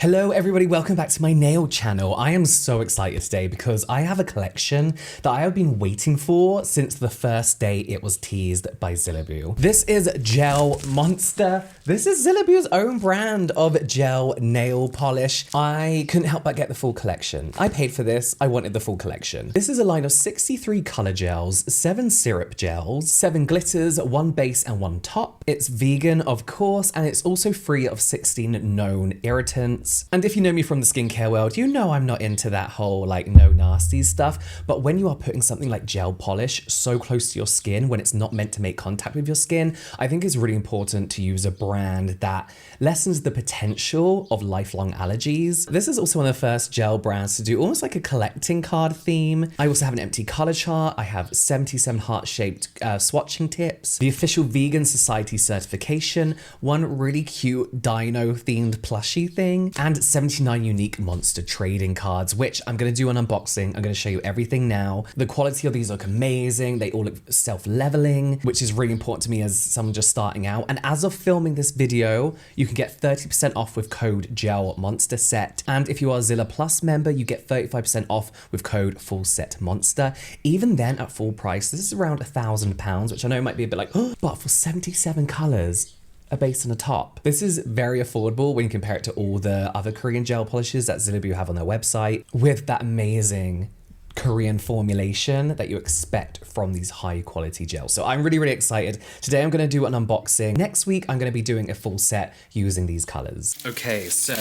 Hello everybody, welcome back to my nail channel. I am so excited today because I have a collection that I have been waiting for since the first day it was teased by Zillabeau. This is Gel Monsta. This is Zillabeau's own brand of gel nail polish. I couldn't help but get the full collection. I paid for this, I wanted the full collection. This is a line of 63 color gels, 7 syrup gels, 7 glitters, 1 base and 1 top. It's vegan, of course, and it's also free of 16 known irritants. And if you know me from the skincare world, you know I'm not into that whole like no nasty stuff. But when you are putting something like gel polish so close to your skin when it's not meant to make contact with your skin, I think it's really important to use a brand that lessens the potential of lifelong allergies. This is also one of the first gel brands to do almost like a collecting card theme. I also have an empty color chart. I have 77 heart-shaped swatching tips, the official Vegan Society certification, one really cute dino-themed plushie thing, and 79 unique monster trading cards, which I'm going to do an unboxing. I'm going to show you everything now. The quality of these look amazing. They all look self-leveling, which is really important to me as someone just starting out. And as of filming this video, you can get 30% off with code Gel Monsta Set. And if you are a Zilla Plus member, you get 35% off with code Full Set Monster. Even then, at full price, this is around £1,000, which I know might be a bit like, oh, but for 77 colors, a base and a top. This is very affordable when you compare it to all the other Korean gel polishes that Zillabeau have on their website, with that amazing Korean formulation that you expect from these high quality gels. So I'm really, really excited. Today I'm gonna do an unboxing. Next week, I'm gonna be doing a full set using these colors. Okay, so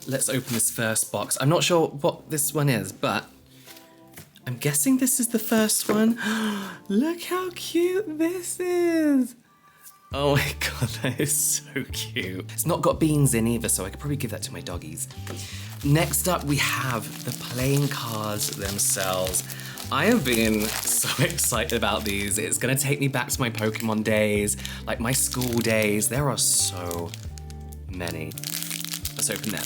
let's open this first box. I'm not sure what this one is, but I'm guessing this is the first one. Look how cute this is. Oh my god, that is so cute. It's not got beans in either, so I could probably give that to my doggies. Next up, we have the playing cards themselves. I have been so excited about these. It's gonna take me back to my Pokemon days, like my school days. There are so many. Let's open them.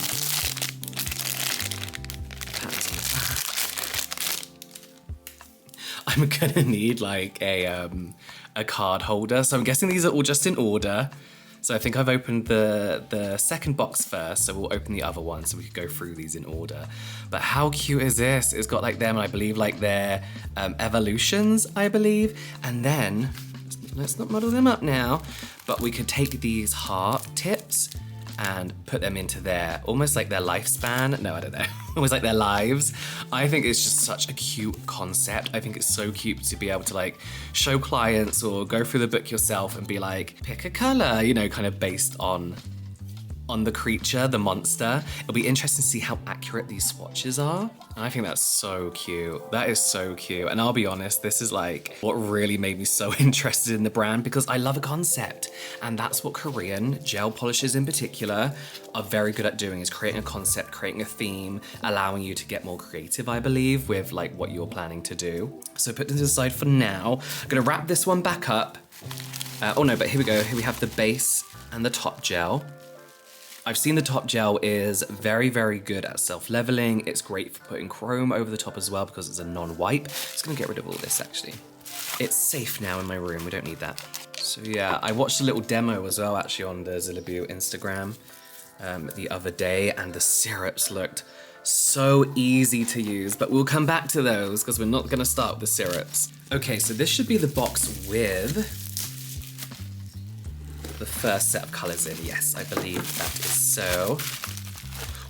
I'm gonna need like a card holder. So I'm guessing these are all just in order. So I think I've opened the second box first, so we'll open the other one so we can go through these in order. But how cute is this? It's got like them, I believe, like their evolutions, I believe. And then, let's not muddle them up now, but we could take these heart tips and put them into their, almost like their lifespan. No, I don't know. Almost like their lives. I think it's just such a cute concept. I think it's so cute to be able to like show clients or go through the book yourself and be like, pick a color, you know, kind of based on the creature, the monster. It'll be interesting to see how accurate these swatches are. I think that's so cute. That is so cute. And I'll be honest, this is like what really made me so interested in the brand, because I love a concept. And that's what Korean gel polishers in particular are very good at doing, is creating a concept, creating a theme, allowing you to get more creative, I believe, with like what you're planning to do. So put this aside for now. I'm gonna wrap this one back up. Oh no, but here we go. Here we have the base and the top gel. I've seen the top gel is very, very good at self-leveling. It's great for putting chrome over the top as well because it's a non-wipe. Just gonna get rid of all this actually. It's safe now in my room, we don't need that. So yeah, I watched a little demo as well actually on the Zillabeau Instagram the other day, and the syrups looked so easy to use, but we'll come back to those because we're not gonna start with the syrups. Okay, so this should be the box with the first set of colors in. Yes, I believe that is so.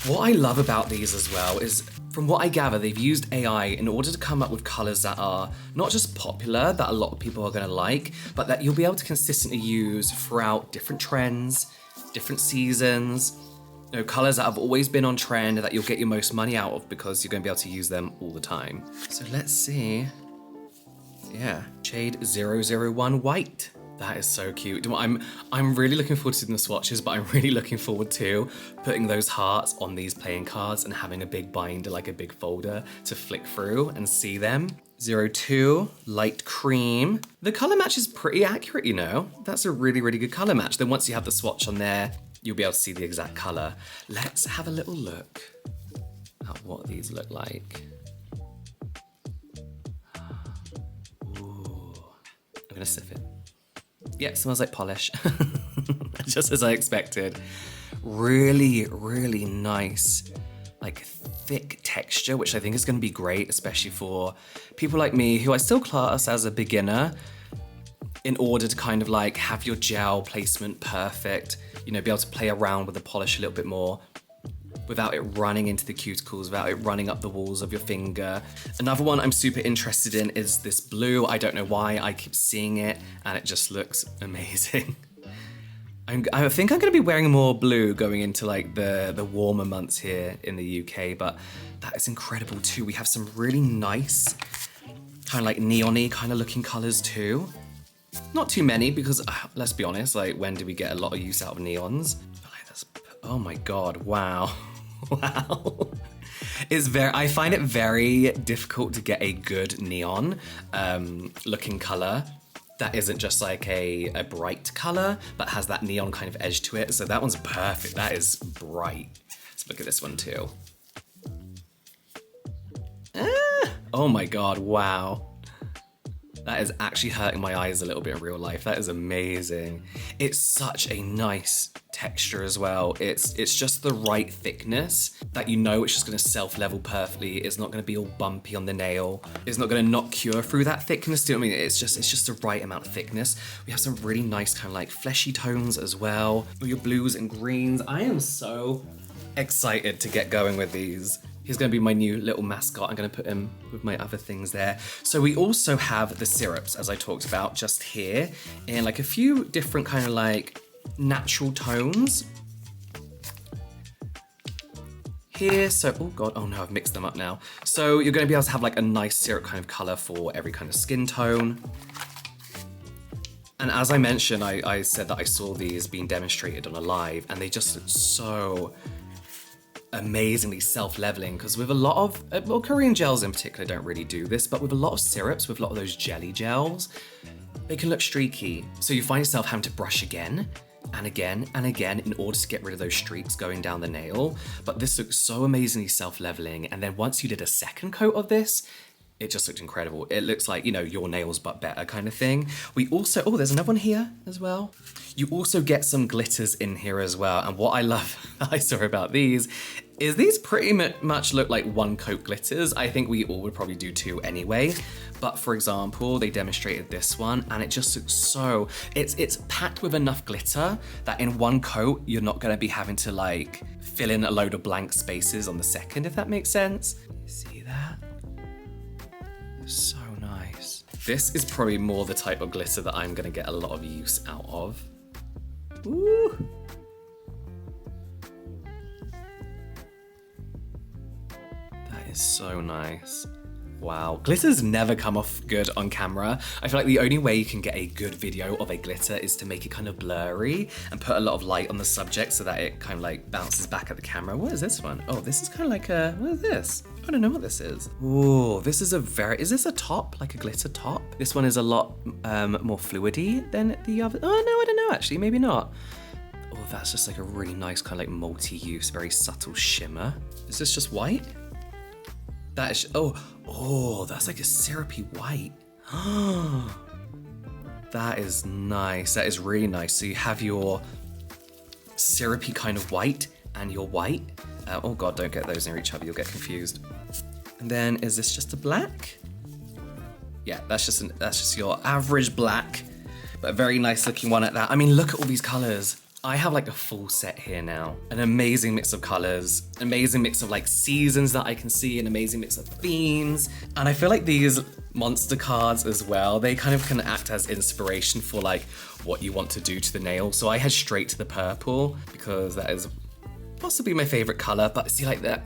What I love about these as well is, from what I gather, they've used AI in order to come up with colors that are not just popular, that a lot of people are gonna like, but that you'll be able to consistently use throughout different trends, different seasons, you know, colors that have always been on trend that you'll get your most money out of because you're gonna be able to use them all the time. So let's see. Yeah, shade 001 white. That is so cute. I'm really looking forward to seeing the swatches, but I'm really looking forward to putting those hearts on these playing cards and having a big binder, like a big folder to flick through and see them. 02, light cream. The color match is pretty accurate, you know? That's a really, really good color match. Then once you have the swatch on there, you'll be able to see the exact color. Let's have a little look at what these look like. Ooh, I'm gonna sniff it. Yeah, smells like polish, just as I expected. really, really nice, like thick texture, which I think is gonna be great, especially for people like me who I still class as a beginner, in order to kind of like have your gel placement perfect, you know, be able to play around with the polish a little bit more without it running into the cuticles, without it running up the walls of your finger. Another one I'm super interested in is this blue. I don't know why, I keep seeing it and it just looks amazing. I think I'm gonna be wearing more blue going into like the warmer months here in the UK, but that is incredible too. We have some really nice, kind of like neon-y kind of looking colors too. Not too many because let's be honest, like when do we get a lot of use out of neons? Oh my God, wow. Wow. I find it very difficult to get a good neon looking color that isn't just like a bright color, but has that neon kind of edge to it. So that one's perfect. That is bright. Let's look at this one too. Oh my God, wow. That is actually hurting my eyes a little bit in real life. That is amazing. It's such a nice texture as well. It's just the right thickness that you know it's just gonna self-level perfectly. It's not gonna be all bumpy on the nail. It's not gonna not cure through that thickness. Do you know what I mean? It's just the right amount of thickness. We have some really nice kind of like fleshy tones as well. Your blues and greens. I am so excited to get going with these. He's gonna be my new little mascot. I'm gonna put him with my other things there. So we also have the syrups, as I talked about, just here in like a few different kind of like natural tones. Here, so, oh God, oh no, I've mixed them up now. So you're gonna be able to have like a nice syrup kind of color for every kind of skin tone. And as I mentioned, I said that I saw these being demonstrated on a live and they just look so amazingly self-leveling, because with a lot of, well, Korean gels in particular don't really do this, but with a lot of syrups, with a lot of those jelly gels, they can look streaky. So you find yourself having to brush again and again and again in order to get rid of those streaks going down the nail. But this looks so amazingly self-leveling. And then once you did a second coat of this, it just looked incredible. It looks like, you know, your nails but better kind of thing. We also, oh, there's another one here as well. You also get some glitters in here as well. And what I love, I saw about these, is these pretty much look like one coat glitters. I think we all would probably do two anyway. But for example, they demonstrated this one and it just looks so, it's packed with enough glitter that in one coat, you're not gonna be having to like fill in a load of blank spaces on the second, if that makes sense. See that? So nice. This is probably more the type of glitter that I'm gonna get a lot of use out of. Ooh. That is so nice. Wow, glitters never come off good on camera. I feel like the only way you can get a good video of a glitter is to make it kind of blurry and put a lot of light on the subject so that it kind of like bounces back at the camera. What is this one? Oh, this is kind of like a, what is this? I don't know what this is. Ooh, this is a very, is this a top? Like a glitter top? This one is a lot more fluidy than the other. Oh no, I don't know actually, maybe not. Oh, that's just like a really nice kind of like multi-use, very subtle shimmer. Is this just white? That is, oh, that's like a syrupy white. That is nice. That is really nice. So you have your syrupy kind of white and your white. Oh God, don't get those near each other. You'll get confused. And then is this just a black? Yeah, that's just your average black, but a very nice looking one at that. I mean, look at all these colors. I have like a full set here now. An amazing mix of colors, amazing mix of like seasons that I can see, an amazing mix of themes. And I feel like these monster cards as well, they kind of can act as inspiration for like what you want to do to the nail. So I head straight to the purple because that is possibly my favorite color, but see like that,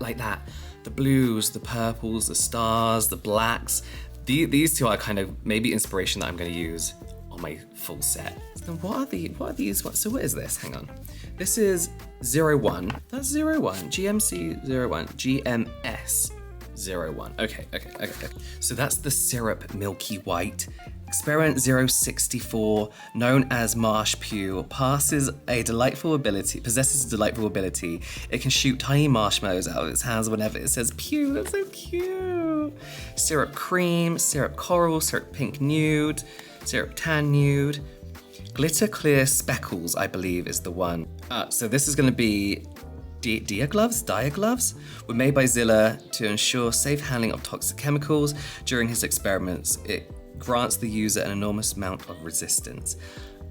the blues, the purples, the stars, the blacks, these two are kind of maybe inspiration that I'm gonna use on my full set. So what are these? So what is this? Hang on. This is 01. That's 01. GMC 01. GMS 01. Okay. So that's the syrup milky white. Experiment 064, known as Marsh Pew, possesses a delightful ability. It can shoot tiny marshmallows out of its hands whenever it says pew. That's so cute. Syrup cream, syrup coral, syrup pink nude, syrup tan nude. Glitter clear speckles, I believe, is the one. So this is gonna be Dia gloves were made by Zilla to ensure safe handling of toxic chemicals during his experiments. It grants the user an enormous amount of resistance.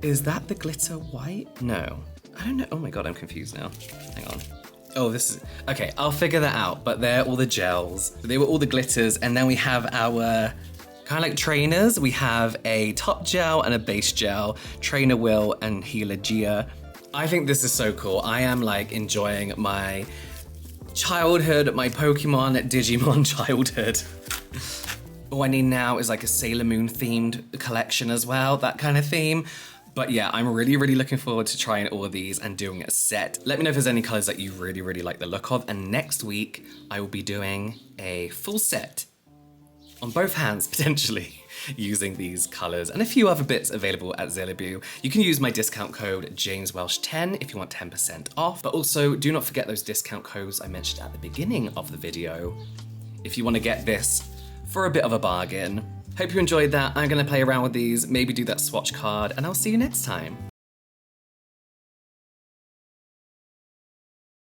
Is that the glitter white? No, I don't know. Oh my God, I'm confused now. Hang on. Oh, this is, okay, I'll figure that out, but they're all the gels. They were all the glitters, and then we have our kind of like trainers. We have a top gel and a base gel, Trainer Will and Healer Gia. I think this is so cool. I am like enjoying my childhood, my Pokemon, Digimon childhood. All I need now is like a Sailor Moon themed collection as well, that kind of theme. But yeah, I'm really, really looking forward to trying all of these and doing a set. Let me know if there's any colors that you really, really like the look of. And next week, I will be doing a full set on both hands, potentially, using these colors and a few other bits available at Zillabeau. You can use my discount code JamesWelsh10 if you want 10% off. But also, do not forget those discount codes I mentioned at the beginning of the video if you want to get this for a bit of a bargain. Hope you enjoyed that. I'm gonna play around with these, maybe do that swatch card, and I'll see you next time.